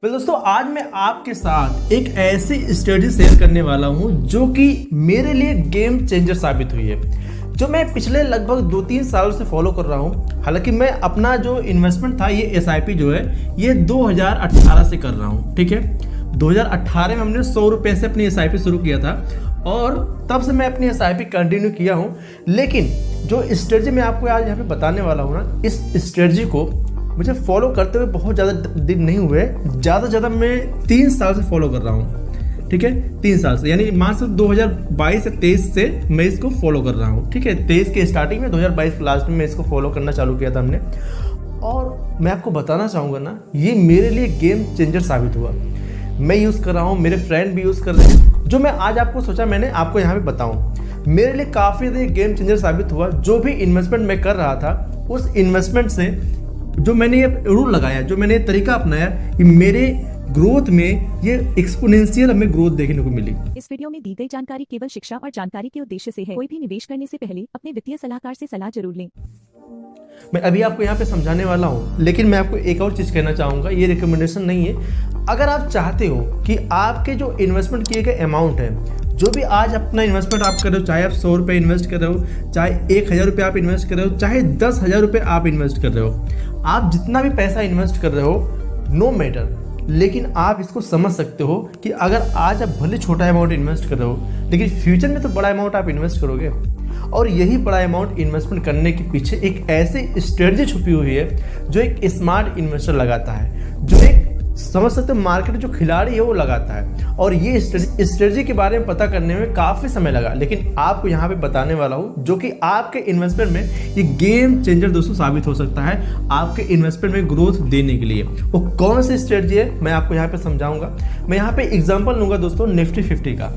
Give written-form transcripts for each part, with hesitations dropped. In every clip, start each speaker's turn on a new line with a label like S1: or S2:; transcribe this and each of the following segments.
S1: दोस्तों आज मैं आपके साथ एक ऐसी स्ट्रेटजी शेयर करने वाला हूं जो कि मेरे लिए गेम चेंजर साबित हुई है, जो मैं पिछले लगभग 2-3 साल से फॉलो कर रहा हूं। हालांकि मैं अपना जो इन्वेस्टमेंट था ये SIP जो है ये 2018 से कर रहा हूं। ठीक है, 2018 में हमने 100 रुपये से अपनी SIP शुरू किया था और तब से मैं अपनी SIP कंटिन्यू किया हूं। लेकिन जो स्ट्रेटजी मैं आपको आज यहाँ पे बताने वाला हूँ ना, इस स्ट्रेटजी को मुझे फॉलो करते हुए बहुत ज़्यादा दिन नहीं हुए, ज़्यादा मैं 3 साल से फॉलो कर रहा हूँ। ठीक है, 3 साल से, यानी मार्च 2022 से 23 से मैं इसको फॉलो कर रहा हूँ। ठीक है, 23 के स्टार्टिंग में, 2022 के लास्ट में मैं इसको फॉलो करना चालू किया था हमने। और मैं आपको बताना चाहूँगा ना, ये मेरे लिए गेम चेंजर साबित हुआ। मैं यूज़ कर रहा हूँ, मेरे फ्रेंड भी यूज़ कर रहे हैं। जो मैं आज आपको सोचा मैंने आपको यहाँ पे बताऊँ, मेरे लिए काफ़ी ज़्यादा गेम चेंजर साबित हुआ। जो भी इन्वेस्टमेंट मैं कर रहा था, उस इन्वेस्टमेंट से जो मैंने ये रूल लगाया, जो मैंने ये तरीका अपनाया, ये मेरे ग्रोथ में ये एक्सपोनेंशियल हमें ग्रोथ देखने को मिली।
S2: इस वीडियो में दी गई जानकारी केवल शिक्षा और जानकारी के उद्देश्य से है। कोई भी निवेश करने से पहले अपने वित्तीय सलाहकार से सलाह जरूर लें।
S1: मैं अभी आपको यहाँ पे समझाने वाला हूँ, लेकिन मैं आपको एक और चीज़ कहना चाहूँगा, ये रिकमेंडेशन नहीं है। अगर आप चाहते हो कि आपके जो इन्वेस्टमेंट किए गए अमाउंट है, जो भी आज अपना इन्वेस्टमेंट आप कर रहे हो, चाहे आप 100 रुपये इन्वेस्ट कर रहे हो, चाहे 1000 रुपये आप इन्वेस्ट कर रहे हो, चाहे 10,000 रुपये आप इन्वेस्ट कर रहे हो, आप जितना भी पैसा इन्वेस्ट कर रहे हो, नो मैटर, लेकिन आप इसको समझ सकते हो कि अगर आज आप भले छोटा अमाउंट इन्वेस्ट कर रहे हो, लेकिन फ्यूचर में तो बड़ा अमाउंट आप इन्वेस्ट करोगे। और यही बड़ा अमाउंट इन्वेस्टमेंट करने के पीछे एक ऐसी स्ट्रेटजी छुपी हुई है जो एक स्मार्ट इन्वेस्टर लगाता है, जो एक समझ सकते हो मार्केट जो खिलाड़ी है वो लगाता है। और ये स्ट्रेटजी के बारे में पता करने में काफ़ी समय लगा, लेकिन आपको यहाँ पे बताने वाला हूँ, जो कि आपके इन्वेस्टमेंट में ये गेम चेंजर दोस्तों साबित हो सकता है, आपके इन्वेस्टमेंट में ग्रोथ देने के लिए। वो कौन सी स्ट्रेटजी है मैं आपको यहाँ पे समझाऊंगा। मैं यहाँ पे एग्जाम्पल लूँगा दोस्तों निफ्टी 50 का।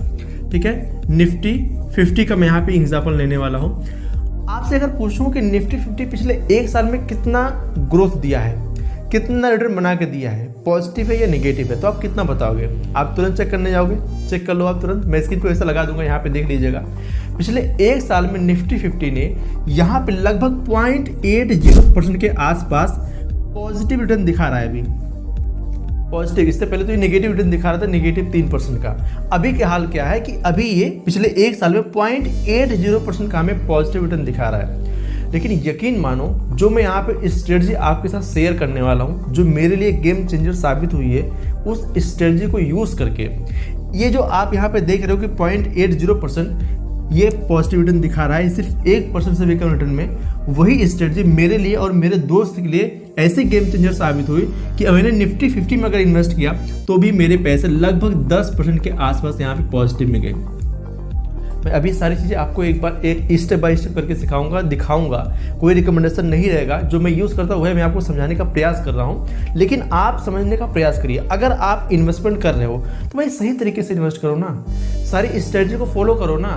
S1: ठीक है, निफ्टी 50 का मैं यहाँ पे एग्जाम्पल लेने वाला हूँ। आपसे अगर पूछूं कि निफ्टी 50 पिछले 1 साल में कितना ग्रोथ दिया है, कितना रिटर्न बना के दिया है, पॉजिटिव है या नेगेटिव है, तो आप कितना बताओगे? आप तुरंत चेक करने जाओगे? चेक कर लो आप तुरंत। मैं स्क्रीन को ऐसा लगा दूंगा, यहाँ पे देख लीजिएगा। पिछले 1 साल में निफ्टी 50 ने यहाँ पे लगभग 0.80% के आसपास पॉजिटिव रिटर्न दिखा रहा है। अभी पॉजिटिव, इससे पहले तो ये नेगेटिव रिटर्न दिखा रहा था, नेगेटिव 3% का। अभी के हाल क्या है कि अभी ये पिछले 1 साल में 0.80% का हमें पॉजिटिव रिटर्न दिखा रहा है। लेकिन यकीन मानो, जो मैं यहाँ पे स्ट्रेटजी आपके साथ शेयर करने वाला हूँ, जो मेरे लिए गेम चेंजर साबित हुई है, उस स्ट्रेटजी को यूज़ करके ये जो आप यहाँ पे देख रहे हो कि 0.80% ये पॉजिटिव रिटर्न दिखा रहा है, सिर्फ 1% से भी कम रिटर्न में, वही स्ट्रेटजी मेरे लिए और मेरे दोस्त के लिए ऐसे गेम चेंजर साबित हुई कि मैंने निफ्टी 50 में अगर इन्वेस्ट किया तो भी मेरे पैसे लगभग 10% के आसपास यहाँ पे पॉजिटिव में गए। मैं अभी सारी चीज़ें आपको एक बार एक स्टेप बाय स्टेप करके सिखाऊंगा, दिखाऊंगा। कोई रिकमेंडेशन नहीं रहेगा, जो मैं यूज़ करता हूँ वह मैं आपको समझाने का प्रयास कर रहा हूँ, लेकिन आप समझने का प्रयास करिए। अगर आप इन्वेस्टमेंट कर रहे हो तो भाई सही तरीके से इन्वेस्ट करो ना, सारी स्ट्रेटजी को फॉलो करो ना।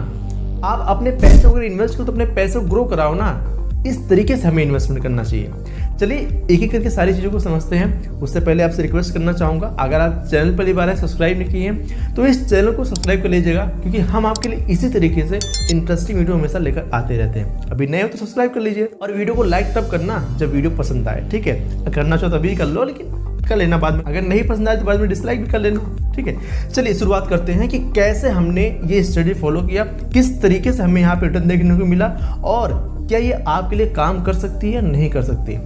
S1: आप अपने पैसे अगर इन्वेस्ट करो तो अपने पैसे को ग्रो कराओ ना। इस तरीके से हमें इन्वेस्टमेंट करना चाहिए। चलिए एक एक करके सारी चीज़ों को समझते हैं। उससे पहले आपसे रिक्वेस्ट करना चाहूँगा, अगर आप चैनल पहली बार है सब्सक्राइब नहीं किए हैं तो इस चैनल को सब्सक्राइब कर लीजिएगा, क्योंकि हम आपके लिए इसी तरीके से इंटरेस्टिंग वीडियो हमेशा लेकर आते रहते हैं। अभी नए हो तो सब्सक्राइब कर लीजिए और वीडियो को लाइक तब करना जब वीडियो पसंद आए। ठीक है, करना चाहो तभी कर लो, लेकिन कर लेना बाद में। अगर नहीं पसंद आए तो बाद में डिसलाइक भी कर लेना। ठीक है, चलिए शुरुआत करते हैं कि कैसे हमने ये स्टडी फॉलो किया, किस तरीके से हमें यहाँ पे रिटर्न देखने को मिला और क्या ये आपके लिए काम कर सकती है या नहीं कर सकती।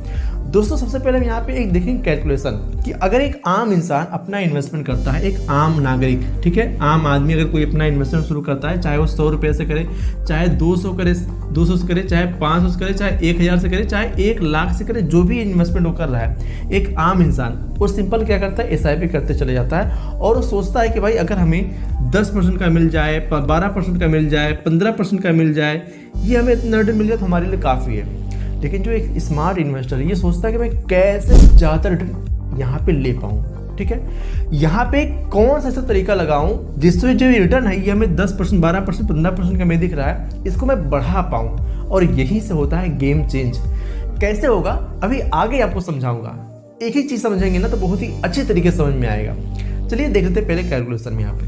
S1: दोस्तों सबसे पहले हम यहाँ पे एक देखेंगे कैलकुलेशन कि अगर एक आम इंसान अपना इन्वेस्टमेंट करता है, एक आम नागरिक, ठीक है, आम आदमी अगर कोई अपना इन्वेस्टमेंट शुरू करता है, चाहे वो 100 रुपये से करे, चाहे 200 से करे, चाहे 500 से करे, चाहे 1000 से करे, चाहे 1 लाख से करे, जो भी इन्वेस्टमेंट वो कर रहा है, एक आम इंसान वो सिंपल क्या करता है, SIP करते चले जाता है और वो सोचता है कि भाई अगर हमें 10% का मिल जाए, 12% का मिल जाए, 15% का मिल जाए, ये हमें इतना रिटर्न मिल जाए तो हमारे लिए काफ़ी है। लेकिन जो एक स्मार्ट इन्वेस्टर है ये सोचता है कि मैं कैसे ज़्यादा रिटर्न यहाँ पे ले पाऊँ। ठीक है, यहाँ पे कौन सा ऐसा तरीका लगाऊं जिससे जो रिटर्न है ये हमें 10%, 12%, 15% का में दिख रहा है, इसको मैं बढ़ा पाऊँ। और यही से होता है गेम चेंज। कैसे होगा अभी आगे आपको समझाऊंगा। एक ही चीज़ समझेंगे ना तो बहुत ही अच्छे तरीके से समझ में आएगा। चलिए देख लेते हैं पहले कैलकुलेशन में यहाँ पे।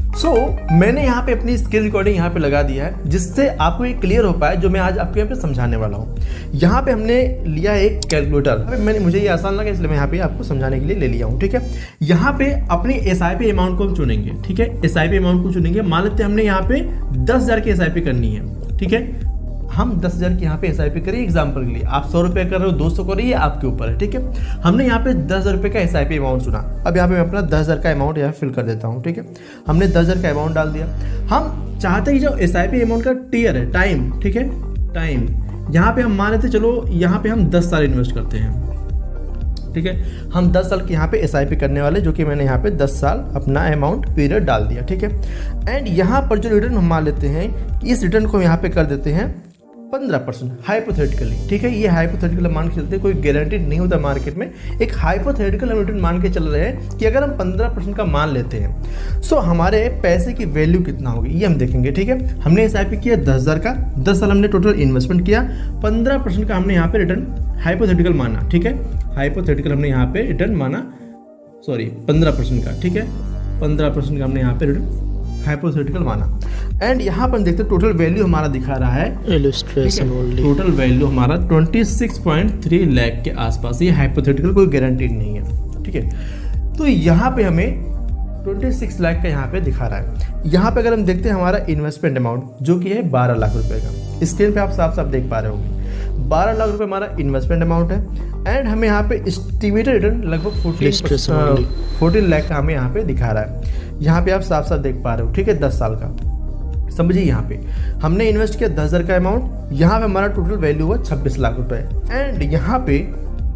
S1: मैंने यहाँ पे अपनी स्क्रीन रिकॉर्डिंग यहाँ पे लगा दिया है, जिससे आपको ये क्लियर हो पाए जो मैं आज आपको यहाँ पे समझाने वाला हूँ। यहाँ पे हमने लिया एक कैलकुलेटर, मुझे ये आसान लगा इसलिए मैं यहाँ पे आपको समझाने के लिए ले लिया हूँ। ठीक है, यहाँ पे अपनी SIP अमाउंट को हम चुनेंगे। ठीक है, SIP अमाउंट को चुनेंगे। मान लेते हैं हमने यहाँ पे 10,000 की SIP करनी है। ठीक है, हम 10,000 की यहाँ पे SIP करिए एग्जाम्पल के लिए। आप 100 रुपये कर रहे हो, 200 करिए, आपके ऊपर है। ठीक है, हमने यहाँ पे 10,000 रुपये का SIP अमाउंट चुना। अब यहाँ पे मैं अपना 10,000 का अमाउंट यहाँ फिल कर देता हूँ। ठीक है, हमने 10,000 का अमाउंट डाल दिया। हम चाहते हैं कि जो SIP अमाउंट का टियर है, टाइम, ठीक है, टाइम, यहाँ पे हम मान लेते चलो यहाँ पे हम 10 साल इन्वेस्ट करते हैं। ठीक है, हम 10 साल की यहाँ पे SIP करने वाले, जो कि मैंने यहाँ पे 10 साल अपना अमाउंट पीरियड डाल दिया। ठीक है, एंड यहाँ पर जो रिटर्न हम मान लेते हैं कि इस रिटर्न को यहाँ पे कर देते हैं 15% हाइपोथेटिकली। ठीक है, ये हाइपोथेटिकल मान के चलते, कोई गारंटीड नहीं होता मार्केट में। एक हाइपोथेटिकल हम रिटर्न मान के चल रहे हैं कि अगर हम 15% का मान लेते हैं सो हमारे पैसे की वैल्यू कितना होगी ये हम देखेंगे। ठीक है, हमने SIP किया 10,000 का, 10 साल हमने टोटल इन्वेस्टमेंट किया, 15% का हमने यहाँ पे रिटर्न हाइपोथेटिकल माना। ठीक है, हाइपोथेटिकल हमने यहाँ पे रिटर्न माना, सॉरी 15% का। ठीक है, 15% का हमने यहाँ पे रिटर्न हाइपोथेटिकल माना। एंड यहाँ पर देखते हैं टोटल वैल्यू हमारा दिखा रहा है इलस्ट्रेशन ओनली। टोटल वैल्यू हमारा 26.3 लाख के आसपास। ये हाइपोथेटिकल कोई गारंटीड नहीं है। ठीक है, तो यहाँ पे हमें 26 लाख का यहाँ पे दिखा रहा है। यहाँ पे अगर हम देखते हैं हमारा इन्वेस्टमेंट अमाउंट जो कि है 12 लाख रुपए का, स्क्रीन पे आप साफ साफ देख पा रहे होंगे 12 लाख रुपए हमारा इन्वेस्टमेंट अमाउंट है। एंड हमें यहाँ पे एस्टिमेटेड रिटर्न लगभग 14 लाख का हमें यहाँ पे दिखा रहा है। यहाँ पे आप साफ साफ देख पा रहे हो। ठीक है, 10 साल का समझिए। यहाँ पे हमने इन्वेस्ट किया 10,000 का अमाउंट, यहाँ पे हमारा टोटल वैल्यू हुआ 26 लाख रुपए। एंड यहाँ पे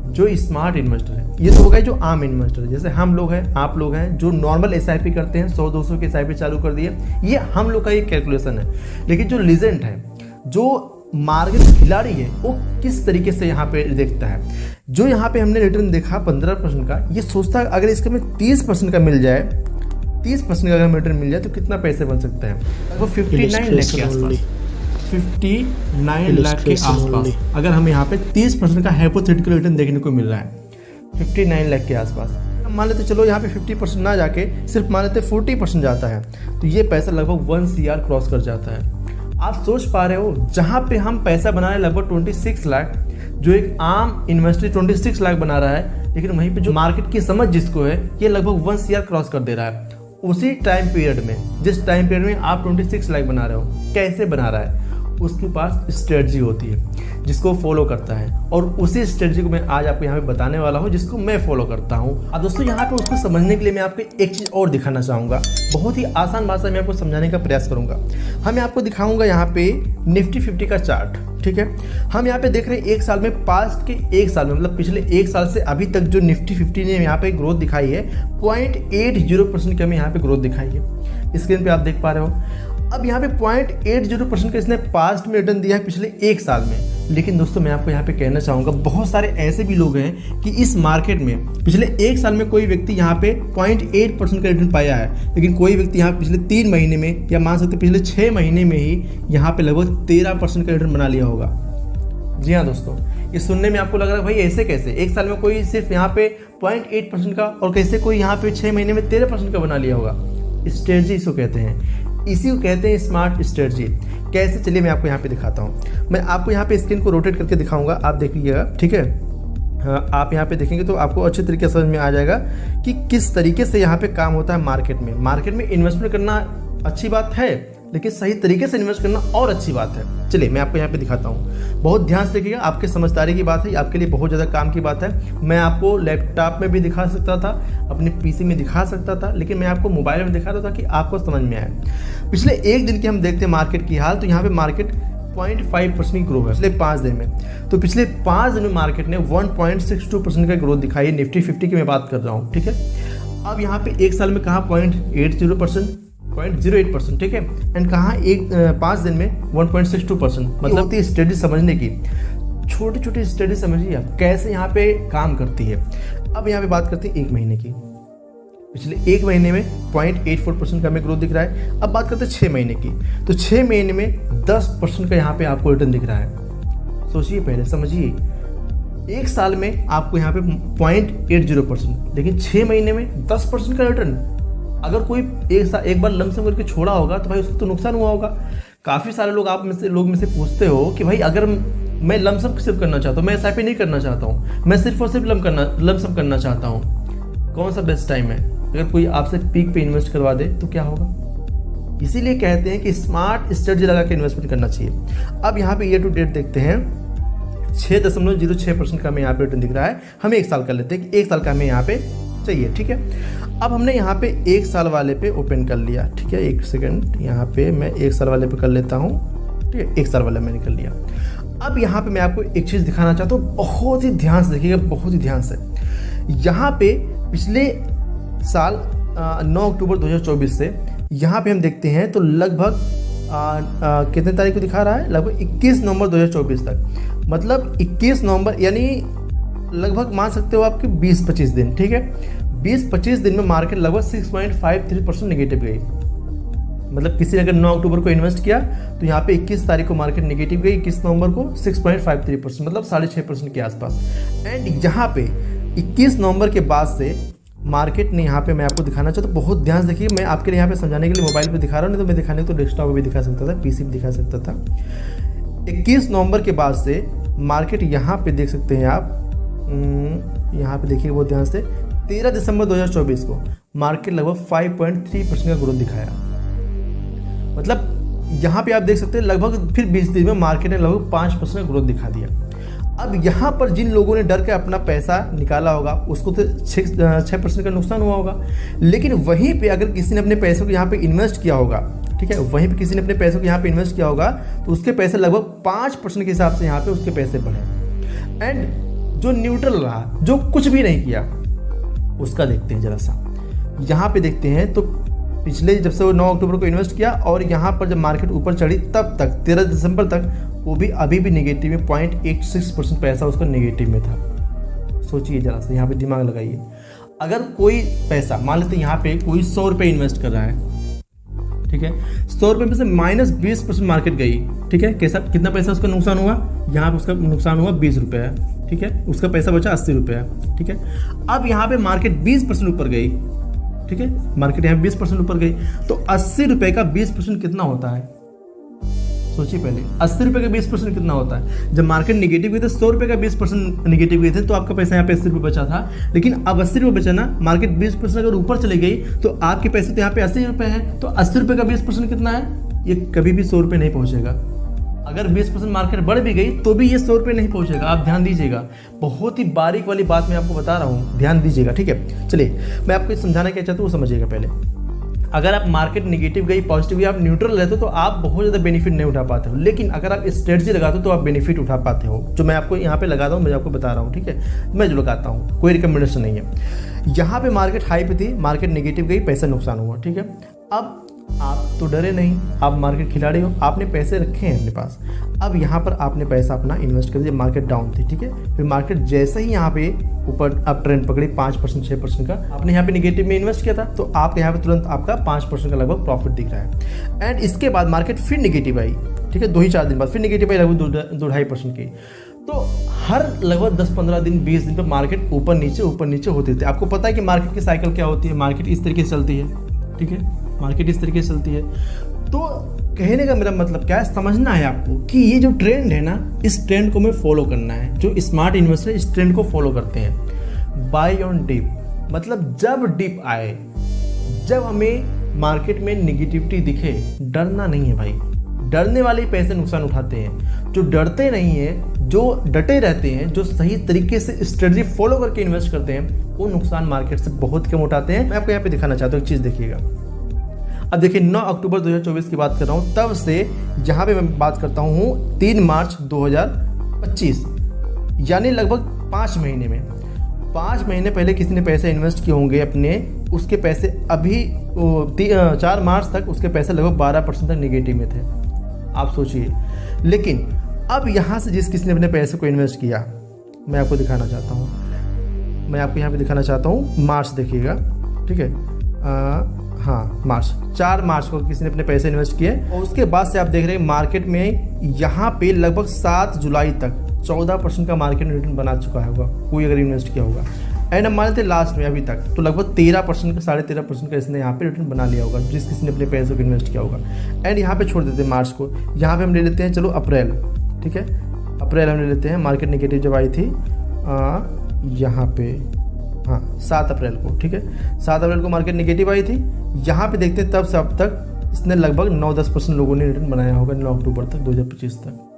S1: जो स्मार्ट इन्वेस्टर है, ये तो हो गए जो आम इन्वेस्टर, जैसे हम लोग हैं, आप लोग हैं, जो नॉर्मल SIP करते हैं, 100-200 के SIP चालू कर दिए, ये हम लोग का ये कैलकुलेशन है। लेकिन जो लीजेंड है, जो मार्केट खिलाड़ी है, वो किस तरीके से यहाँ पे देखता है। जो यहाँ पे हमने रिटर्न देखा 15% का, ये सोचता है अगर इसका में 30% का मिल जाए, 30% का अगर हमें रिटर्न मिल जाए तो कितना पैसे बन सकते हैं। वो 59 लाख के आसपास, 59 लाख के आसपास अगर हमें यहाँ पे 30% का हाइपोथेटिकल रिटर्न देखने को मिल रहा है, 59 लाख के आसपास। मान लेते चलो यहाँ पे 50% ना जाके सिर्फ मान लेते 40% जाता है, तो ये पैसा लगभग 1 CR क्रॉस कर जाता है। आप सोच पा रहे हो, जहाँ पे हम पैसा बना रहे हैं लगभग 26 लाख, जो एक आम इन्वेस्टर 26 लाख बना रहा है, लेकिन वहीं पे जो मार्केट की समझ जिसको है, ये लगभग 1 CR क्रॉस कर दे रहा है उसी टाइम पीरियड में। जिस टाइम पीरियड में आप 26 लाख बना रहे हो, कैसे बना रहा है, उसके पास स्ट्रेटजी होती है जिसको फॉलो करता है, और उसी स्ट्रेटजी को मैं आज आपको यहाँ पे बताने वाला हूँ जिसको मैं फॉलो करता हूँ। अब दोस्तों यहाँ पे उसको समझने के लिए मैं आपको एक चीज़ और दिखाना चाहूँगा, बहुत ही आसान भाषा में आपको समझाने का प्रयास करूँगा। हम आपको दिखाऊँगा यहाँ पे निफ्टी 50 का चार्ट। ठीक है, हम यहाँ पे देख रहे हैं एक साल में, पास्ट के एक साल में, मतलब पिछले एक साल से अभी तक जो निफ्टी 50 ने यहाँ पे ग्रोथ दिखाई है 0.80% की हमें यहाँ पे ग्रोथ दिखाई है। स्क्रीन पे आप देख पा रहे हो। अब यहाँ पे 0.80% का इसने पास्ट में रिटर्न दिया है पिछले एक साल में। लेकिन दोस्तों मैं आपको यहाँ पे कहना चाहूँगा, बहुत सारे ऐसे भी लोग हैं कि इस मार्केट में पिछले एक साल में कोई व्यक्ति यहाँ पे 0.8% का रिटर्न पाया है, लेकिन कोई व्यक्ति यहाँ पिछले 3 महीने में, या मान सकते पिछले 6 महीने में ही यहाँ पे लगभग 13% का रिटर्न बना लिया होगा। जी हाँ दोस्तों, ये सुनने में आपको लग रहा है भाई ऐसे कैसे, एक साल में कोई सिर्फ यहाँ पे 0.8% का, और कैसे कोई यहाँ पे 6 महीने में 13% का बना लिया होगा। स्ट्रेटजी इसको कहते हैं, इसी को कहते हैं स्मार्ट स्ट्रेटजी। कैसे, चलिए मैं आपको यहाँ पे दिखाता हूँ। मैं आपको यहाँ पे स्क्रीन को रोटेट करके दिखाऊंगा, आप देखिएगा। ठीक है, आप यहाँ पे देखेंगे तो आपको अच्छे तरीके से समझ में आ जाएगा कि किस तरीके से यहाँ पे काम होता है मार्केट में। मार्केट में इन्वेस्टमेंट करना अच्छी बात है, लेकिन सही तरीके से इन्वेस्ट करना और अच्छी बात है। चलिए मैं आपको यहाँ पे दिखाता हूँ, बहुत ध्यान से देखिएगा, आपके समझदारी की बात है, आपके लिए बहुत ज़्यादा काम की बात है। मैं आपको लैपटॉप में भी दिखा सकता था, अपने PC में दिखा सकता था, लेकिन मैं आपको मोबाइल में दिखाता था कि आपको समझ में आए। पिछले एक दिन की हम देखते हैं मार्केट की हाल, तो यहाँ पे मार्केट 0.5% की ग्रोथ है पिछले 5 दिन में। तो पिछले 5 दिन में मार्केट ने 1.62% का ग्रोथ दिखाई है, निफ्टी 50 की मैं बात कर रहा हूँ। ठीक है, अब यहाँ पे एक साल में कहाँ 0.80%, 0.08%, ठीक है, एंड कहाँ 5 दिन में 1.62%। मतलब होती है स्टडी समझने की, छोटी छोटी स्टडी समझिए आप कैसे यहाँ पे काम करती है। अब यहाँ पे बात करते हैं एक महीने की। पिछले एक महीने में 0.84% का हमें ग्रोथ दिख रहा है। अब बात करते हैं 6 महीने की, तो 6 महीने में 10% का यहाँ पे आपको रिटर्न दिख रहा है। सोचिए पहले, समझिए, एक साल में आपको यहाँ पे 0.80%, लेकिन 6 महीने में 10% का रिटर्न। अगर कोई एक बार लमसम करके छोड़ा होगा तो भाई उसको तो नुकसान हुआ होगा। काफ़ी सारे लोग में से पूछते हो कि भाई अगर मैं लमसम सिर्फ करना चाहता हूँ, मैं SIP नहीं करना चाहता हूँ, मैं सिर्फ और सिर्फ लमसम करना चाहता हूँ, कौन सा बेस्ट टाइम है? अगर कोई आपसे पीक पे इन्वेस्ट करवा दे तो क्या होगा? इसीलिए कहते हैं कि स्मार्ट स्ट्रेटजी लगा के इन्वेस्टमेंट करना चाहिए। अब यहाँ पे ईयर टू डेट देखते हैं, 6.06% का हमें यहाँ पे रिटर्न दिख रहा है। हम 1 साल कर लेते हैं कि 1 साल का हमें यहाँ पे चाहिए, ठीक है। अब हमने यहाँ पे 1 साल वाले पे ओपन कर लिया, ठीक है। 1 सेकंड, यहाँ पे मैं 1 साल वाले पे कर लेता हूँ, ठीक है। 1 साल वाला मैंने कर लिया। अब यहाँ पे मैं आपको एक चीज़ दिखाना चाहता हूँ, बहुत ही ध्यान से देखिएगा, बहुत ही ध्यान से। यहाँ पे पिछले साल 9 अक्टूबर 2024 से यहाँ पे हम देखते हैं तो लगभग कितने तारीख को दिखा रहा है? लगभग 21 नवंबर 2024 तक, मतलब 21 नवंबर यानी लगभग मान सकते हो आपके 20-25 दिन, ठीक है। 20-25 दिन में मार्केट लगभग 6.53% नेगेटिव गई। मतलब किसी ने अगर 9 अक्टूबर को इन्वेस्ट किया तो यहाँ पे 21 तारीख को मार्केट नेगेटिव गई, 21 नवंबर को 6.53%, मतलब 6.5% के आसपास। एंड यहाँ पे 21 नवंबर के बाद से मार्केट ने यहाँ पे, मैं आपको दिखाना चाहता हूँ, बहुत ध्यान से देखिए। मैं आपके लिए यहाँ पे समझाने के लिए मोबाइल पे दिखा रहा हूँ, नहीं तो मैं दिखाने तो डेस्कटॉप पे भी दिखा सकता था, PC पे दिखा सकता था। 21 नवंबर के बाद से मार्केट यहाँ पे देख सकते हैं आप, यहाँ पे देखिए बहुत ध्यान से, 13 दिसंबर 2024 को मार्केट लगभग 5.3% का ग्रोथ दिखाया। मतलब यहाँ पे आप देख सकते हैं लगभग फिर 20 दिन में मार्केट ने लगभग 5% का ग्रोथ दिखा दिया। अब यहाँ पर जिन लोगों ने डर के अपना पैसा निकाला होगा उसको तो 6% का नुकसान हुआ होगा। लेकिन वहीं पे अगर किसी ने अपने पैसों को यहाँ पे इन्वेस्ट किया होगा, ठीक है, वहीं पे किसी ने अपने पैसों को यहाँ पे इन्वेस्ट किया होगा तो उसके पैसे लगभग 5% के हिसाब से यहाँ पे उसके पैसे बढ़े। एंड जो न्यूट्रल रहा, जो कुछ भी नहीं किया, उसका देखते हैं जरा सा। यहाँ पे देखते हैं तो पिछले जब से वो 9 अक्टूबर को इन्वेस्ट किया और यहाँ पर जब मार्केट ऊपर चढ़ी तब तक 13 दिसंबर तक वो भी अभी भी नेगेटिव में 0.86% पैसा उसका नेगेटिव में था। सोचिए जरा सा, यहाँ पे दिमाग लगाइए। अगर कोई पैसा मान लेते हैं यहाँ पे कोई 100 रुपये इन्वेस्ट कर रहा है, ठीक है, 100 रुपये में से -20% मार्केट गई, ठीक है। कैसा, कितना पैसा उसका नुकसान हुआ? यहाँ पे उसका नुकसान हुआ 20 रुपये है, ठीक है। उसका पैसा बचा 80 रुपये है, ठीक है। अब यहाँ पे मार्केट 20% ऊपर गई, ठीक है, मार्केट यहाँ 20% ऊपर गई तो 80 रुपये का 20% कितना होता है? सोचिए पहले, 80 रुपये का 20% कितना होता है? जब मार्केट नेगेटिव गई तो 100 रुपये का 20% नेगेटिव गए थे तो आपका पैसा यहाँ पे 80 रुपये बचा था। लेकिन अब 80 रुपये बचा ना, मार्केट 20% अगर ऊपर चली गई तो आपके पैसे तो यहाँ पे 80 रुपये हैं, तो 80 रुपये का 20% कितना है? ये कभी भी 100 रुपये नहीं पहुँचेगा। अगर 20% मार्केट बढ़ भी गई तो भी ये 100 रुपये नहीं पहुँचेगा। आप ध्यान दीजिएगा, बहुत ही बारीक वाली बात मैं आपको बता रहा हूँ, ध्यान दीजिएगा, ठीक है। चलिए मैं आपको समझाना क्या चाहता हूँ वो समझिएगा पहले। अगर आप मार्केट नेगेटिव गई, पॉजिटिव गई, आप न्यूट्रल रहते हो तो आप बहुत ज़्यादा बेनिफिट नहीं उठा पाते हो। लेकिन अगर आप स्ट्रेटजी लगाते हो तो आप बेनिफिट उठा पाते हो, जो मैं आपको यहाँ पे लगाता हूँ, मैं आपको बता रहा हूँ, ठीक है। मैं जो लगाता हूँ, कोई रिकमेंडेशन नहीं है। यहाँ पे मार्केट हाई पे थी, मार्केट नेगेटिव गई, पैसा नुकसान हुआ, ठीक है। अब आप तो डरे नहीं, आप मार्केट खिलाड़ी हो, आपने पैसे रखे हैं अपने पास। अब यहाँ पर आपने पैसा अपना इन्वेस्ट कर दिया, मार्केट डाउन थी, ठीक है। फिर मार्केट जैसे ही यहाँ पे ऊपर अब ट्रेंड पकड़ी 5% 6% का, आपने यहाँ पे नेगेटिव में इन्वेस्ट किया था तो आपके यहाँ पे तुरंत आपका 5% का लगभग प्रॉफिट दिख रहा है। एंड इसके बाद मार्केट फिर नेगेटिव आई, ठीक है, 2 ही 4 दिन बाद फिर नेगेटिव आई लगभग 2-2.5% की। तो हर लगभग 10-15 दिन 20 दिन पर मार्केट ऊपर नीचे होते थे। आपको पता है कि मार्केट की साइकिल क्या होती है, मार्केट इस तरीके से चलती है, ठीक है, मार्केट इस तरीके से चलती है। तो कहने का मेरा मतलब क्या है, समझना है आपको कि ये जो ट्रेंड है ना, इस ट्रेंड को हमें फॉलो करना है। जो स्मार्ट इन्वेस्टर इस ट्रेंड को फॉलो करते हैं। बाय ऑन डिप, मतलब जब डिप आए, जब हमें मार्केट में निगेटिविटी दिखे, डरना नहीं है भाई। डरने वाले ही पैसे नुकसान उठाते हैं। जो डरते नहीं है, जो डटे रहते हैं, जो सही तरीके से स्ट्रेटजी फॉलो करके इन्वेस्ट करते हैं, वो नुकसान मार्केट से बहुत कम उठाते हैं। मैं आपको यहाँ पे दिखाना चाहता हूँ एक चीज़, देखिएगा। अब देखिए 9 अक्टूबर 2024 की बात कर रहा हूँ, तब से यहाँ पे मैं बात करता हूँ 3 मार्च 2025, यानी लगभग 5 महीने में। 5 महीने पहले किसी ने पैसे इन्वेस्ट किए होंगे अपने, उसके पैसे अभी 4 मार्च तक उसके पैसे लगभग 12% तक नेगेटिव में थे। आप सोचिए। लेकिन अब यहाँ से जिस किसी ने अपने पैसे को इन्वेस्ट किया, मैं आपको दिखाना चाहता हूँ, मैं आपको यहाँ पे दिखाना चाहता हूँ। मार्च देखिएगा, ठीक है, हाँ मार्च, 4 मार्च को किसी ने अपने पैसे इन्वेस्ट किए और उसके बाद से आप देख रहे हैं मार्केट में यहाँ पे लगभग 7 जुलाई तक 14% का मार्केट रिटर्न बना चुका होगा कोई अगर इन्वेस्ट किया होगा। एंड हम मान लेते हैं लास्ट में अभी तक तो लगभग 13% का 13.5% का इसने यहाँ पे रिटर्न बना लिया होगा जिस किसी ने अपने पैसों को इन्वेस्ट किया होगा। एंड यहाँ पे छोड़ देते हैं मार्च को, यहाँ पे हम ले लेते हैं चलो अप्रैल, ठीक है, अप्रैल हम ले लेते हैं। मार्केट नेगेटिव जब आई थी यहाँ पे, हाँ 7 अप्रैल को, ठीक है, 7 अप्रैल को मार्केट नेगेटिव आई थी। यहाँ पे देखते हैं तब से अब तक इसने लगभग 9-10% लोगों ने रिटर्न बनाया होगा 9 अक्टूबर तक 2025 तक।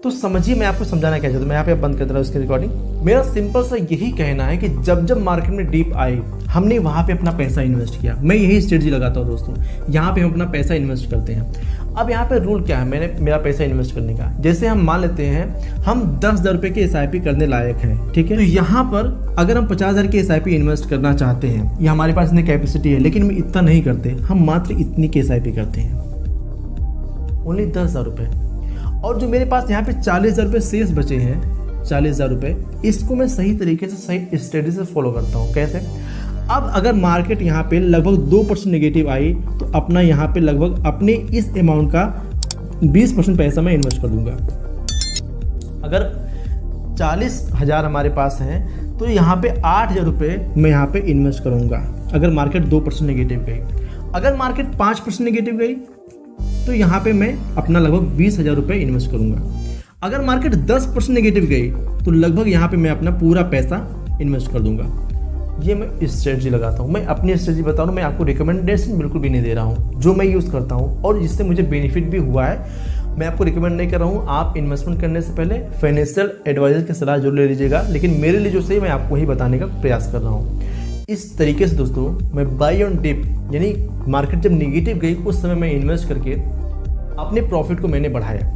S1: तो समझिए मैं आपको समझाना क्या चाहता हूँ। मैं यहाँ पे बंद कर दे रहा हूँ इसकी रिकॉर्डिंग। मेरा सिंपल सा यही कहना है कि जब जब मार्केट में डीप आई हमने वहाँ पे अपना पैसा इन्वेस्ट किया। मैं यही स्ट्रेटजी लगाता हूँ दोस्तों, यहाँ पे हम अपना पैसा इन्वेस्ट करते हैं। अब यहाँ पे रूल क्या है मेरा पैसा इन्वेस्ट करने का, जैसे हम मान लेते हैं हम 10,000 रुपये की SIP करने लायक हैं, ठीक है, तो यहाँ पर अगर हम 50,000 की SIP इन्वेस्ट करना चाहते हैं, या हमारे पास इतनी कैपेसिटी है, लेकिन हम इतना नहीं करते, हम मात्र इतनी की SIP करते हैं, ओनली 10,000 रुपये। और जो मेरे पास यहाँ पे 40,000 रुपये शेष बचे हैं, 40,000 रुपये, इसको मैं सही तरीके से सही स्ट्रेटजी से फॉलो करता हूँ। कैसे? अब अगर मार्केट यहाँ पे लगभग 2% नेगेटिव आई तो अपना यहाँ पे लगभग अपने इस अमाउंट का 20% पैसा मैं इन्वेस्ट कर दूंगा। अगर 40,000 हमारे पास हैं तो यहाँ पे 8,000 रुपये मैं यहाँ पे इन्वेस्ट करूँगा अगर मार्केट 2% नेगेटिव गई। अगर मार्केट 5% नेगेटिव गई तो यहाँ पे मैं अपना लगभग 20,000 रुपये इन्वेस्ट करूँगा। अगर मार्केट 10% नेगेटिव गई तो लगभग यहाँ पे मैं अपना पूरा पैसा इन्वेस्ट कर दूंगा। ये मैं स्ट्रेटजी लगाता हूँ, मैं अपनी स्ट्रेटजी बता रहा हूँ, मैं आपको रिकमेंडेशन बिल्कुल भी नहीं दे रहा हूँ, जो मैं यूज़ करता हूँ और जिससे मुझे बेनिफिट भी हुआ है। मैं आपको रिकमेंड नहीं कर रहा हूँ। आप इन्वेस्टमेंट करने से पहले फाइनेंशियल एडवाइजर की सलाह जरूर ले लीजिएगा, लेकिन मेरे लिए जो सही मैं आपको ही बताने का प्रयास कर रहा हूँ। इस तरीके से दोस्तों मैं बाई ऑन डिप, यानी मार्केट जब निगेटिव गई उस समय मैं इन्वेस्ट करके अपने प्रॉफिट को मैंने बढ़ाया।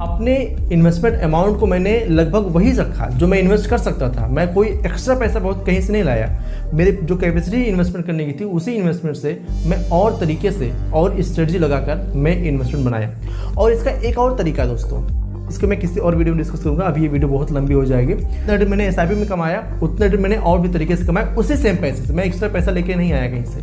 S1: अपने इन्वेस्टमेंट अमाउंट को मैंने लगभग वही रखा जो मैं इन्वेस्ट कर सकता था। मैं कोई एक्स्ट्रा पैसा बहुत कहीं से नहीं लाया। मेरे जो कैपेसिटी इन्वेस्टमेंट करने की थी उसी इन्वेस्टमेंट से मैं और तरीके से और स्ट्रेटजी लगाकर मैं इन्वेस्टमेंट बनाया। और इसका एक और तरीका दोस्तों, इसको मैं किसी और वीडियो में डिस्कस करूंगा, अभी ये वीडियो बहुत लंबी हो जाएगी। जितना रेट मैंने SIP में कमाया उतना रेट मैंने और भी तरीके से कमाया, उसी सेम पैसे से। मैं एक्स्ट्रा पैसा लेके नहीं आया कहीं से,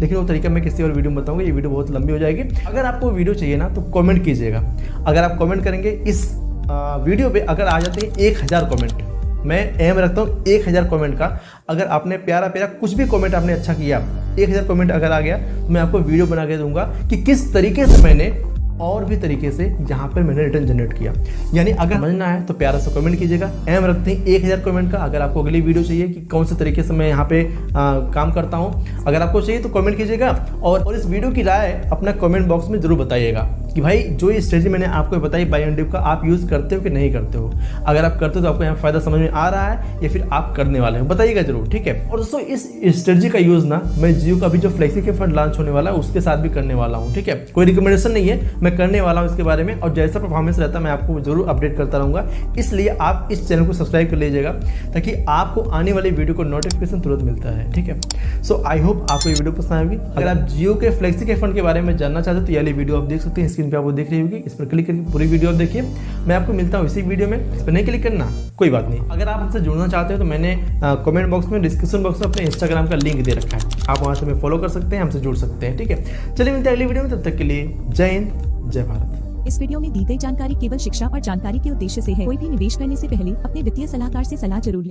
S1: लेकिन वो तरीका मैं किसी और वीडियो में बताऊंगा। ये वीडियो बहुत लंबी हो जाएगी। अगर आपको वीडियो चाहिए ना तो कमेंट कीजिएगा। अगर आप कमेंट करेंगे इस वीडियो पे, अगर आ जाते हैं 1000 कमेंट, मैं एम रखता हूँ 1000 कमेंट का। अगर आपने प्यारा कुछ भी कमेंट आपने अच्छा किया, 1000 कमेंट अगर आ गया तो मैं आपको वीडियो बना के दूंगा कि किस तरीके से मैंने और भी तरीके से यहाँ पर मैंने रिटर्न जनरेट किया। यानी अगर समझना है तो प्यारा सा कमेंट कीजिएगा। एम रखते हैं 1000 कमेंट का। अगर आपको अगली वीडियो चाहिए कि कौन से तरीके से मैं यहाँ पे काम करता हूँ, अगर आपको चाहिए तो कमेंट कीजिएगा। और इस वीडियो की राय अपना कमेंट बॉक्स में जरूर बताइएगा कि भाई जो ये स्ट्रेटजी मैंने आपको बताई बाई ऑन डिप का, आप यूज़ करते हो कि नहीं करते हो। अगर आप करते हो तो आपको यहाँ फायदा समझ में आ रहा है या फिर आप करने वाले हो, बताइएगा जरूर, ठीक है। और दोस्तों इस स्ट्रेटजी का यूज़ ना मैं जियो का भी जो फ्लेक्सी के फंड लॉन्च होने वाला है उसके साथ भी करने वाला हूँ, ठीक है। कोई रिकमेंडेशन नहीं है, मैं करने वाला हूँ इसके बारे में, और जैसा परफॉर्मेंस रहता है मैं आपको जरूर अपडेट करता रहूँगा। इसलिए आप इस चैनल को सब्सक्राइब कर लीजिएगा ताकि आपको आने वाली वीडियो को नोटिफिकेशन तुरंत मिलता है, ठीक है। सो आई होप आपको ये वीडियो पसंद आएगी। अगर आप जियो के फ्लेक्सी के फंड के बारे में जानना चाहते हो तो ये वाली वीडियो आप देख सकते हैं, स्क्रीन पे आपको दिख रही होगी। इस पर क्लिक करके पूरी वीडियो आप देखिए। मैं आपको मिलता हूँ इसी वीडियो में। इस पर नहीं क्लिक करना, कोई बात नहीं। अगर आप हमसे जुड़ना चाहते हो तो मैंने कमेंट बॉक्स में, डिस्क्रिप्शन बॉक्स में अपने इंस्टाग्राम का लिंक दे रखा है, आप वहाँ से हमें फॉलो कर सकते हैं, हमसे जुड़ सकते हैं, ठीक है। चलिए मिलते हैं अगली वीडियो में, तब तक के लिए जय हिंद, जय भारत।
S2: इस वीडियो में दी गई जानकारी केवल शिक्षा और जानकारी के उद्देश्य से है। कोई भी निवेश करने से पहले अपने वित्तीय सलाहकार से सलाह जरूर लें।